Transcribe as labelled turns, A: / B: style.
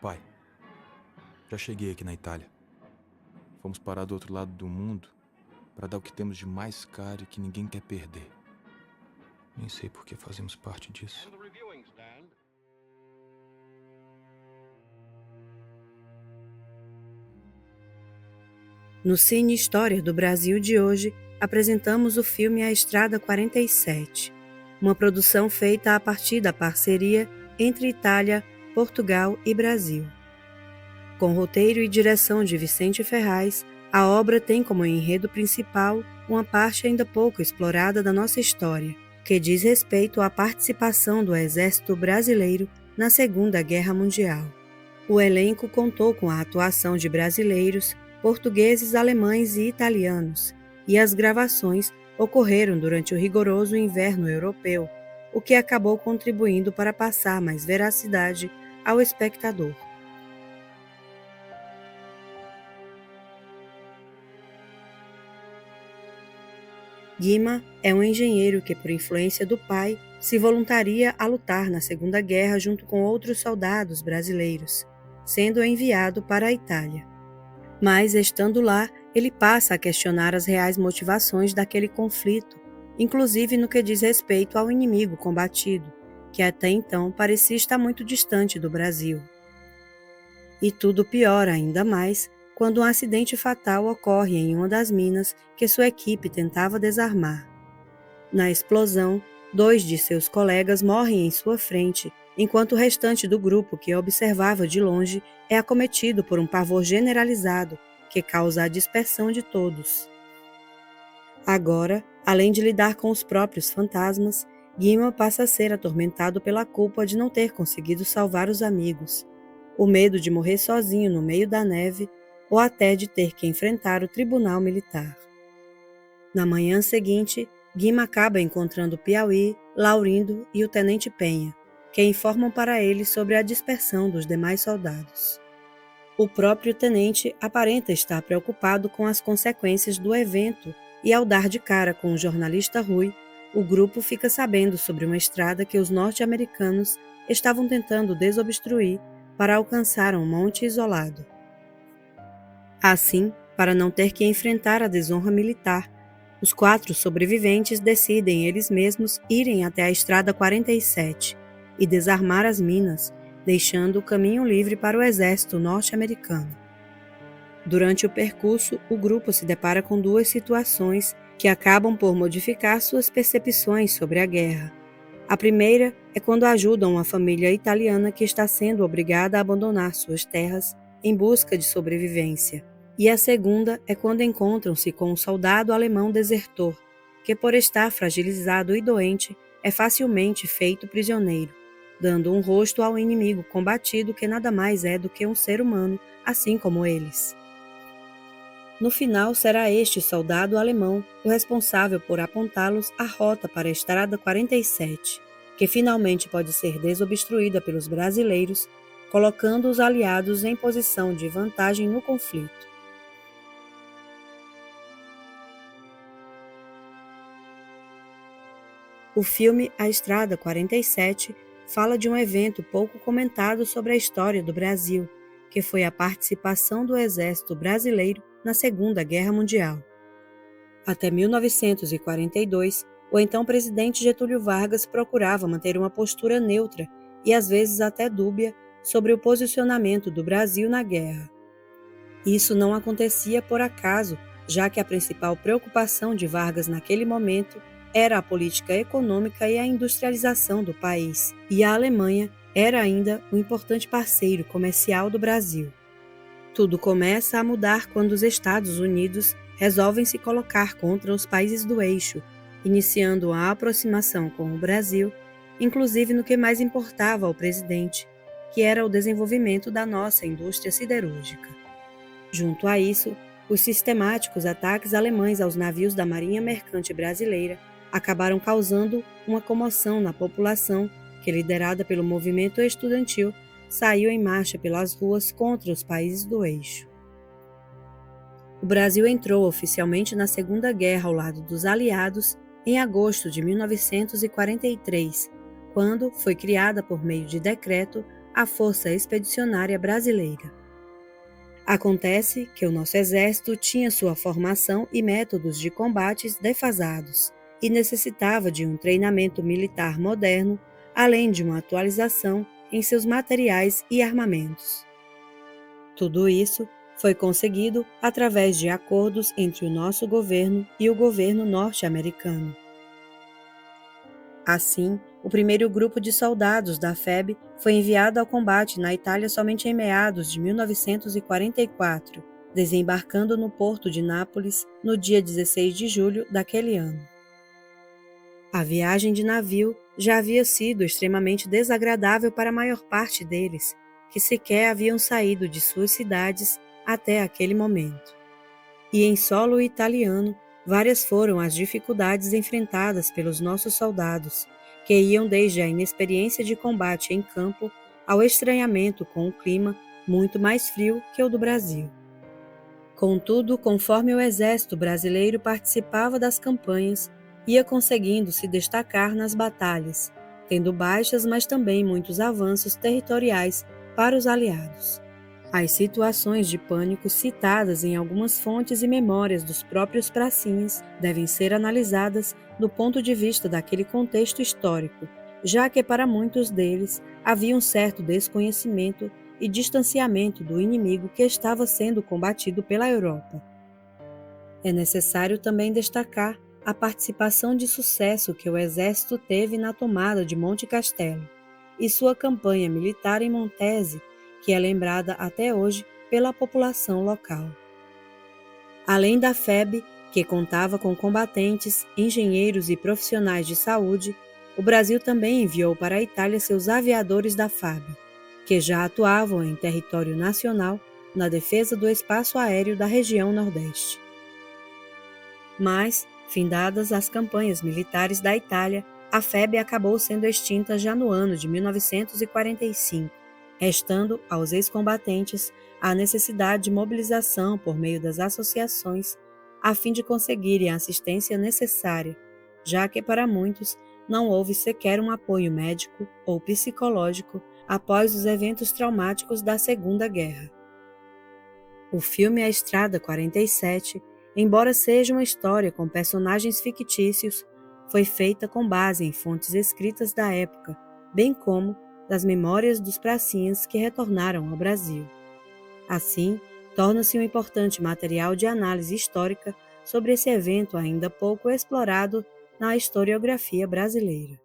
A: Pai, já cheguei aqui na Itália. Fomos parar do outro lado do mundo para dar o que temos de mais caro e que ninguém quer perder. Nem sei por que fazemos parte disso.
B: No Cine História do Brasil de hoje, apresentamos o filme A Estrada 47, uma produção feita a partir da parceria entre Itália, Portugal e Brasil. Com roteiro e direção de Vicente Ferraz, a obra tem como enredo principal uma parte ainda pouco explorada da nossa história, que diz respeito à participação do Exército Brasileiro na Segunda Guerra Mundial. O elenco contou com a atuação de brasileiros, portugueses, alemães e italianos, e as gravações ocorreram durante o rigoroso inverno europeu, o que acabou contribuindo para passar mais veracidade ao espectador. Guima é um engenheiro que, por influência do pai, se voluntaria a lutar na Segunda Guerra junto com outros soldados brasileiros, sendo enviado para a Itália. Mas, estando lá, ele passa a questionar as reais motivações daquele conflito, inclusive no que diz respeito ao inimigo combatido, que até então parecia estar muito distante do Brasil. E tudo piora ainda mais quando um acidente fatal ocorre em uma das minas que sua equipe tentava desarmar. Na explosão, 2 de seus colegas morrem em sua frente, enquanto o restante do grupo, que observava de longe, é acometido por um pavor generalizado que causa a dispersão de todos. Agora, além de lidar com os próprios fantasmas, Guima passa a ser atormentado pela culpa de não ter conseguido salvar os amigos, o medo de morrer sozinho no meio da neve ou até de ter que enfrentar o tribunal militar. Na manhã seguinte, Guima acaba encontrando Piauí, Laurindo e o Tenente Penha, que informam para ele sobre a dispersão dos demais soldados. O próprio tenente aparenta estar preocupado com as consequências do evento e, ao dar de cara com o jornalista Rui, o grupo fica sabendo sobre uma estrada que os norte-americanos estavam tentando desobstruir para alcançar um monte isolado. Assim, para não ter que enfrentar a desonra militar, os 4 sobreviventes decidem eles mesmos irem até a Estrada 47 e desarmar as minas, deixando o caminho livre para o exército norte-americano. Durante o percurso, o grupo se depara com 2 situações que acabam por modificar suas percepções sobre a guerra. A primeira é quando ajudam uma família italiana que está sendo obrigada a abandonar suas terras em busca de sobrevivência. E a segunda é quando encontram-se com um soldado alemão desertor, que por estar fragilizado e doente, é facilmente feito prisioneiro, dando um rosto ao inimigo combatido que nada mais é do que um ser humano, assim como eles. No final, será este soldado alemão o responsável por apontá-los a rota para a Estrada 47, que finalmente pode ser desobstruída pelos brasileiros, colocando os aliados em posição de vantagem no conflito. O filme A Estrada 47 fala de um evento pouco comentado sobre a história do Brasil, que foi a participação do Exército Brasileiro na Segunda Guerra Mundial. Até 1942, o então presidente Getúlio Vargas procurava manter uma postura neutra e às vezes até dúbia sobre o posicionamento do Brasil na guerra. Isso não acontecia por acaso, já que a principal preocupação de Vargas naquele momento era a política econômica e a industrialização do país, e a Alemanha era ainda um importante parceiro comercial do Brasil. Tudo começa a mudar quando os Estados Unidos resolvem se colocar contra os países do eixo, iniciando a aproximação com o Brasil, inclusive no que mais importava ao presidente, que era o desenvolvimento da nossa indústria siderúrgica. Junto a isso, os sistemáticos ataques alemães aos navios da Marinha Mercante Brasileira acabaram causando uma comoção na população que, liderada pelo movimento estudantil, saiu em marcha pelas ruas contra os países do eixo. O Brasil entrou oficialmente na Segunda Guerra ao lado dos aliados em agosto de 1943, quando foi criada por meio de decreto a Força Expedicionária Brasileira. Acontece que o nosso exército tinha sua formação e métodos de combates defasados e necessitava de um treinamento militar moderno, além de uma atualização em seus materiais e armamentos. Tudo isso foi conseguido através de acordos entre o nosso governo e o governo norte-americano. Assim, o primeiro grupo de soldados da FEB foi enviado ao combate na Itália somente em meados de 1944, desembarcando no porto de Nápoles no dia 16 de julho daquele ano. A viagem de navio já havia sido extremamente desagradável para a maior parte deles, que sequer haviam saído de suas cidades até aquele momento. E em solo italiano, várias foram as dificuldades enfrentadas pelos nossos soldados, que iam desde a inexperiência de combate em campo ao estranhamento com o clima muito mais frio que o do Brasil. Contudo, conforme o exército brasileiro participava das campanhas, ia conseguindo se destacar nas batalhas, tendo baixas, mas também muitos avanços territoriais para os aliados. As situações de pânico citadas em algumas fontes e memórias dos próprios pracinhas devem ser analisadas do ponto de vista daquele contexto histórico, já que para muitos deles havia um certo desconhecimento e distanciamento do inimigo que estava sendo combatido pela Europa. É necessário também destacar a participação de sucesso que o exército teve na tomada de Monte Castelo e sua campanha militar em Montese, que é lembrada até hoje pela população local. Além da FEB, que contava com combatentes, engenheiros e profissionais de saúde, o Brasil também enviou para a Itália seus aviadores da FAB, que já atuavam em território nacional na defesa do espaço aéreo da região Nordeste. Mas, findadas as campanhas militares da Itália, a FEB acabou sendo extinta já no ano de 1945, restando aos ex-combatentes a necessidade de mobilização por meio das associações a fim de conseguirem a assistência necessária, já que para muitos não houve sequer um apoio médico ou psicológico após os eventos traumáticos da Segunda Guerra. O filme A Estrada 47, embora seja uma história com personagens fictícios, foi feita com base em fontes escritas da época, bem como das memórias dos pracinhas que retornaram ao Brasil. Assim, torna-se um importante material de análise histórica sobre esse evento ainda pouco explorado na historiografia brasileira.